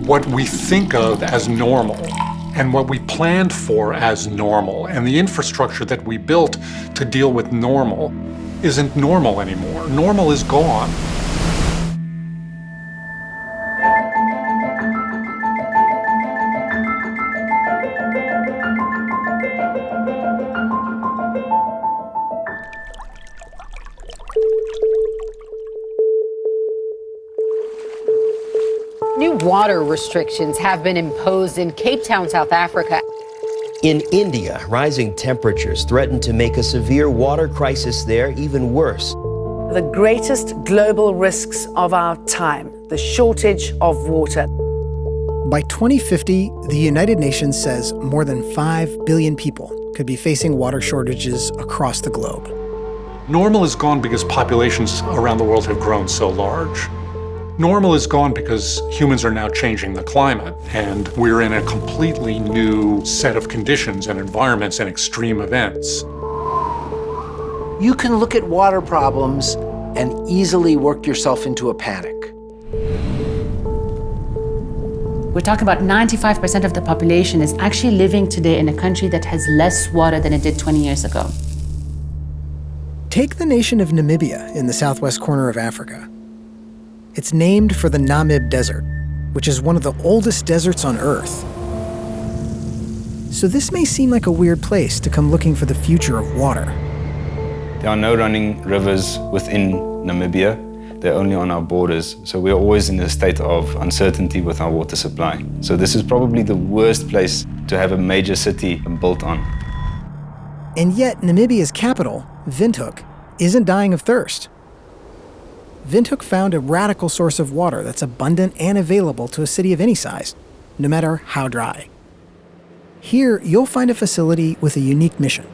what we think of as normal and what we planned for as normal and the infrastructure that we built to deal with normal isn't normal anymore. Normal is gone. New water restrictions have been imposed in Cape Town, South Africa. In India, rising temperatures threaten to make a severe water crisis there even worse. The greatest global risks of our time, the shortage of water. By 2050, the United Nations says more than 5 billion people could be facing water shortages across the globe. Normal is gone because populations around the world have grown so large. Normal is gone because humans are now changing the climate, and we're in a completely new set of conditions and environments and extreme events. You can look at water problems and easily work yourself into a panic. We're talking about 95% of the population is actually living today in a country that has less water than it did 20 years ago. Take the nation of Namibia in the southwest corner of Africa. It's named for the Namib Desert, which is one of the oldest deserts on Earth. So this may seem like a weird place to come looking for the future of water. There are no running rivers within Namibia. They're only on our borders. So we're always in a state of uncertainty with our water supply. So this is probably the worst place to have a major city built on. And yet Namibia's capital, Windhoek, isn't dying of thirst. Windhoek found a radical source of water that's abundant and available to a city of any size, no matter how dry. Here, you'll find a facility with a unique mission.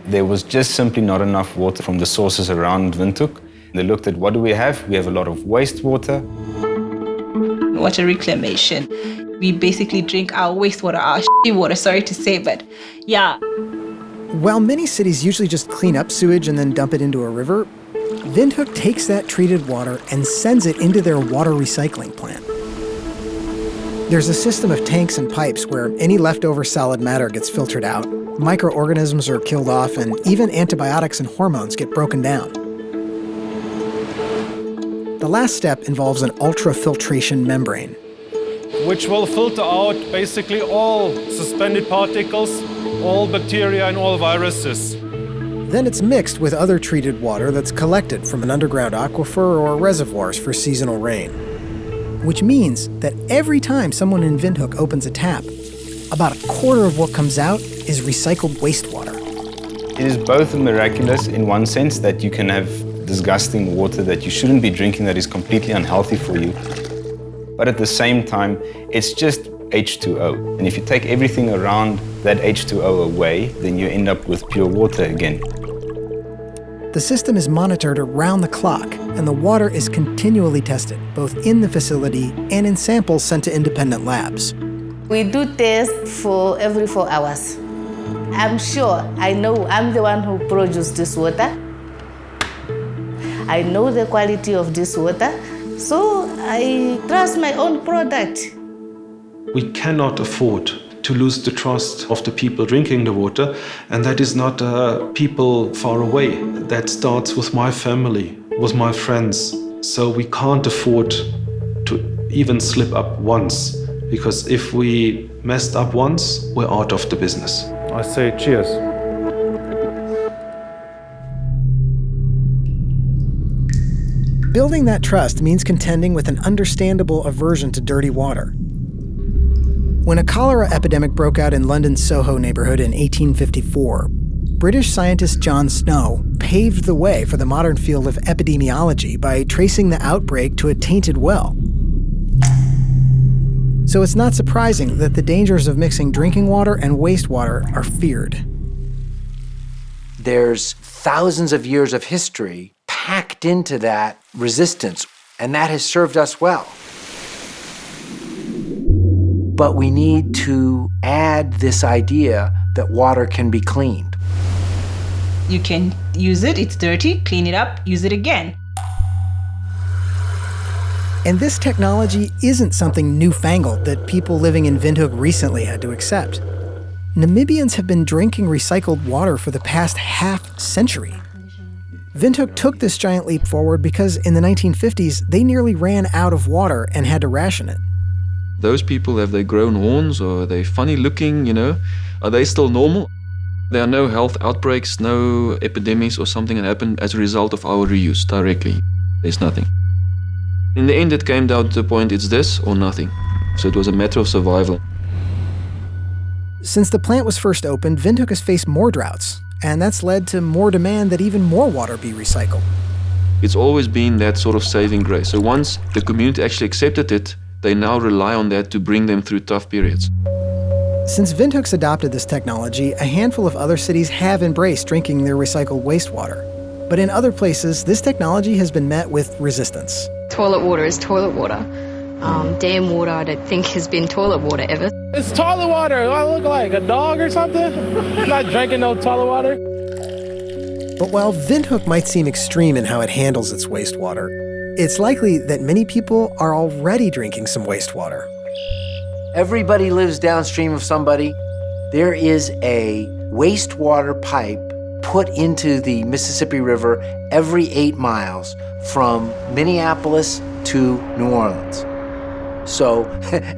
There was just simply not enough water from the sources around Windhoek. They looked at what do we have? We have a lot of wastewater. Water reclamation. We basically drink our wastewater, our shitty water, sorry to say, but yeah. While many cities usually just clean up sewage and then dump it into a river, Windhoek takes that treated water and sends it into their water recycling plant. There's a system of tanks and pipes where any leftover solid matter gets filtered out, microorganisms are killed off, and even antibiotics and hormones get broken down. The last step involves an ultrafiltration membrane, which will filter out basically all suspended particles, all bacteria and all viruses. Then it's mixed with other treated water that's collected from an underground aquifer or reservoirs for seasonal rain. Which means that every time someone in Windhoek opens a tap, about a quarter of what comes out is recycled wastewater. It is both miraculous in one sense that you can have disgusting water that you shouldn't be drinking that is completely unhealthy for you. But at the same time, it's just H2O. And if you take everything around that H2O away, then you end up with pure water again. The system is monitored around the clock, and the water is continually tested, both in the facility and in samples sent to independent labs. We do tests for every 4 hours. I'm sure, I know I'm the one who produced this water. I know the quality of this water, so I trust my own product. We cannot afford to lose the trust of the people drinking the water, and that is not people far away. That starts with my family, with my friends. So we can't afford to even slip up once, because if we messed up once, we're out of the business. I say cheers. Building that trust means contending with an understandable aversion to dirty water. When a cholera epidemic broke out in London's Soho neighborhood in 1854, British scientist John Snow paved the way for the modern field of epidemiology by tracing the outbreak to a tainted well. So it's not surprising that the dangers of mixing drinking water and wastewater are feared. There's thousands of years of history packed into that resistance, and that has served us well. But we need to add this idea that water can be cleaned. You can use it, it's dirty, clean it up, use it again. And this technology isn't something newfangled that people living in Windhoek recently had to accept. Namibians have been drinking recycled water for the past half-century. Windhoek took this giant leap forward because in the 1950s, they nearly ran out of water and had to ration it. Those people, have they grown horns or are they funny looking, Are they still normal? There are no health outbreaks, no epidemics or something that happened as a result of our reuse directly. There's nothing. In the end, it came down to the point, it's this or nothing. So it was a matter of survival. Since the plant was first opened, Windhoek has faced more droughts, and that's led to more demand that even more water be recycled. It's always been that sort of saving grace. So once the community actually accepted it, they now rely on that to bring them through tough periods. Since Windhoek's adopted this technology, a handful of other cities have embraced drinking their recycled wastewater. But in other places, this technology has been met with resistance. Toilet water is toilet water. Dam water, I don't think has been toilet water ever. It's toilet water. Do I look like a dog or something? I'm not drinking no toilet water. But while Windhoek might seem extreme in how it handles its wastewater, it's likely that many people are already drinking some wastewater. Everybody lives downstream of somebody. There is a wastewater pipe put into the Mississippi River every 8 miles from Minneapolis to New Orleans. So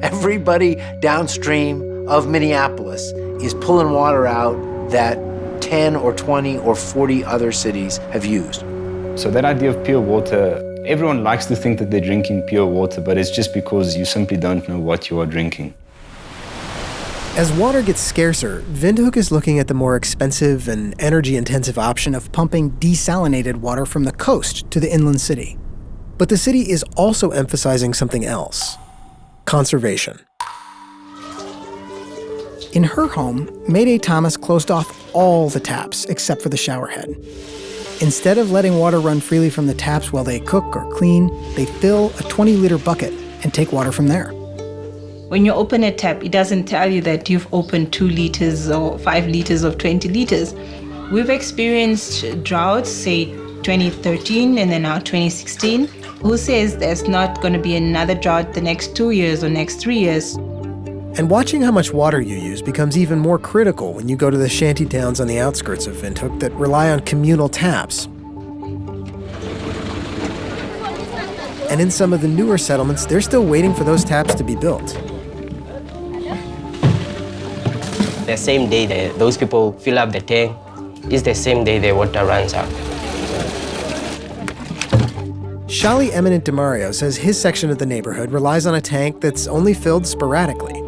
everybody downstream of Minneapolis is pulling water out that 10 or 20 or 40 other cities have used. So that idea of pure water, everyone likes to think that they're drinking pure water, but it's just because you simply don't know what you are drinking. As water gets scarcer, Windhoek is looking at the more expensive and energy-intensive option of pumping desalinated water from the coast to the inland city. But the city is also emphasizing something else: conservation. In her home, Mayday Thomas closed off all the taps except for the shower head. Instead of letting water run freely from the taps while they cook or clean, they fill a 20-liter bucket and take water from there. When you open a tap, it doesn't tell you that you've opened 2 liters or 5 liters or 20 liters. We've experienced droughts, say 2013 and then now 2016. Who says there's not going to be another drought the next 2 years or next 3 years? And watching how much water you use becomes even more critical when you go to the shanty towns on the outskirts of Windhoek that rely on communal taps. And in some of the newer settlements, they're still waiting for those taps to be built. The same day that those people fill up the tank is the same day the water runs out. Shali Eminent DeMario says his section of the neighborhood relies on a tank that's only filled sporadically.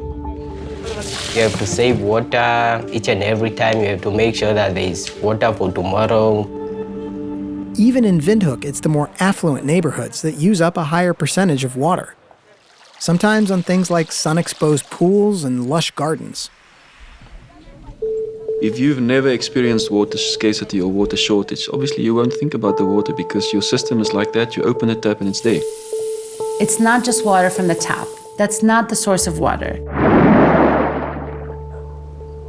You have to save water each and every time. You have to make sure that there is water for tomorrow. Even in Windhoek, it's the more affluent neighborhoods that use up a higher percentage of water. Sometimes on things like sun-exposed pools and lush gardens. If you've never experienced water scarcity or water shortage, obviously you won't think about the water because your system is like that. You open the tap and it's there. It's not just water from the tap. That's not the source of water.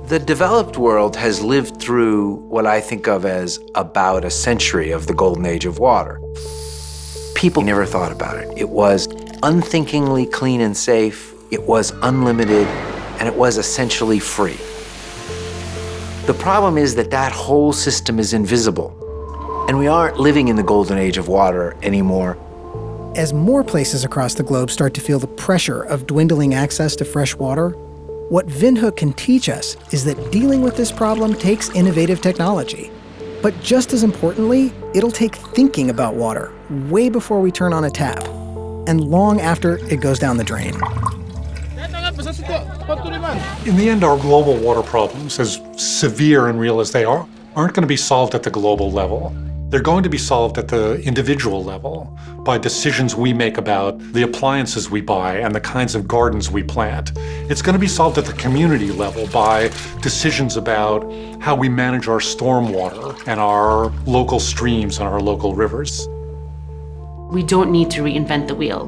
The developed world has lived through what I think of as about a century of the golden age of water. People never thought about it. It was unthinkingly clean and safe, it was unlimited, and it was essentially free. The problem is that that whole system is invisible, and we aren't living in the golden age of water anymore. As more places across the globe start to feel the pressure of dwindling access to fresh water, what Windhoek can teach us is that dealing with this problem takes innovative technology. But just as importantly, it'll take thinking about water way before we turn on a tap, and long after it goes down the drain. In the end, our global water problems, as severe and real as they are, aren't going to be solved at the global level. They're going to be solved at the individual level by decisions we make about the appliances we buy and the kinds of gardens we plant. It's going to be solved at the community level by decisions about how we manage our stormwater and our local streams and our local rivers. We don't need to reinvent the wheel.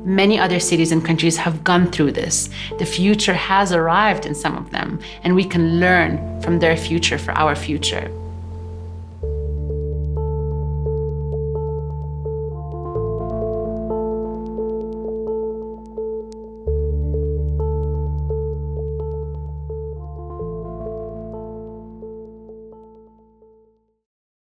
Many other cities and countries have gone through this. The future has arrived in some of them, and we can learn from their future for our future.